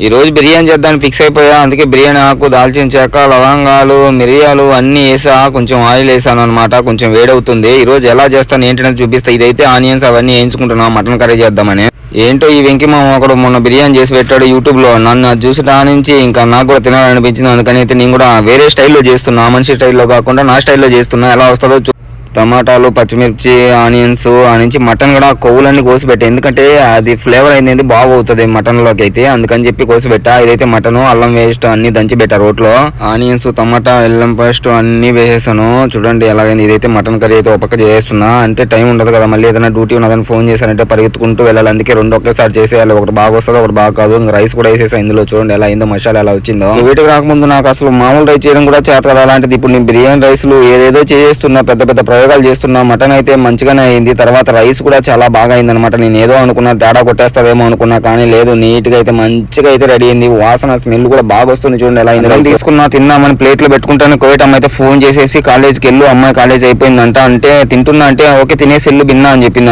ఈ రోజు బిర్యానీ చేద్దామని ఫిక్స్ అయిపోయా. అందుకే బిర్యానీ ఆకు, దాల్చిన చెక్క, లవంగాలు, మిరియాలు అన్ని వేసా. కొంచెం ఆయిల్ వేసాను అనమాట. కొంచెం వేడవుతుంది. ఈ రోజు ఎలా చేస్తాను ఏంటనేది చూపిస్తా. ఇదైతే ఆనియన్స్ అవన్నీ వేయించుకుంటున్నా మటన్ కర్రీ చేద్దామని. ఏంటో ఈ వెంకి మామ ఒకడు మొన్న బిర్యానీ చేసి పెట్టాడు యూట్యూబ్ లో. నన్ను అది చూసి నుంచి ఇంకా నాకు కూడా తినాలనిపించింది. అందుకని అయితే నేను కూడా వేరే స్టైల్లో చేస్తున్నా. మనిషి స్టైల్లో కాకుండా నా స్టైల్లో చేస్తున్నా. ఎలా వస్తుందో టమాటాలు, పచ్చిమిర్చి, ఆనియన్స్ ఆ నుంచి మటన్ కూడా కొవ్వులన్నీ కోసిపెట్టా. ఎందుకంటే అది ఫ్లేవర్ అనేది బాగవుతుంది మటన్ లోకి అయితే. అందుకని చెప్పి కోసిపెట్టా. ఇదైతే మటన్, అల్లం పేస్ట్ అన్ని దంచి పెట్టా రోట్లో. ఆనియన్స్, టమాటా, అల్లం పేస్ట్ అన్ని వేసేసాను. చూడండి ఎలాగైంది. ఇదైతే మటన్ కర్రీ అయితే ఒక పక్క చేస్తున్నా. అంటే టైం ఉండదు కదా, మళ్ళీ ఏదైనా డ్యూటీ ఉన్నదని ఫోన్ చేశానంటే పరిగెత్తుకుంటూ వెళ్ళాలి. అందుకే రెండు ఒకేసారి చేసేయాలి. ఒకటి బాగా వస్తుంది, ఒకటి బాగా కాదు. ఇంకా రైస్ కూడా వేసేసా ఇందులో. చూడండి ఎలా అయిందో, మసాలా ఎలా వచ్చిందో. వీటికి రాకముందు నాకు అసలు మామూలు రైస్ చేయడం కూడా చేత కదా. అలాంటిది ఇప్పుడు నేను బిర్యానీ రైస్లు ఏదేదో చేస్తున్నా, పెద్ద పెద్ద ప్రయోగాలు చేస్తున్నా. మటన్ అయితే మంచిగానే అయింది. తర్వాత రైస్ కూడా చాలా బాగా అయింది అనమాట. నేను ఏదో అనుకున్నా, తేడా కొట్టేస్తాదేమో అనుకున్నా, కానీ లేదు, నీట్ గా అయితే మంచిగా అయితే రెడీ అయింది. వాసన స్మెల్ కూడా బాగా వస్తుంది. చూడండి ఎలా అయింది. తీసుకున్నా, తిన్నామని ప్లేట్లో పెట్టుకుంటాను. కోవిడ్ అమ్మ అయితే ఫోన్ చేసేసి కాలేజ్కి వెళ్ళు, అమ్మాయి కాలేజ్ అయిపోయిందంట అంటే తింటున్నా అంటే ఓకే తినేసి వెళ్ళు బిన్నా అని చెప్పింది.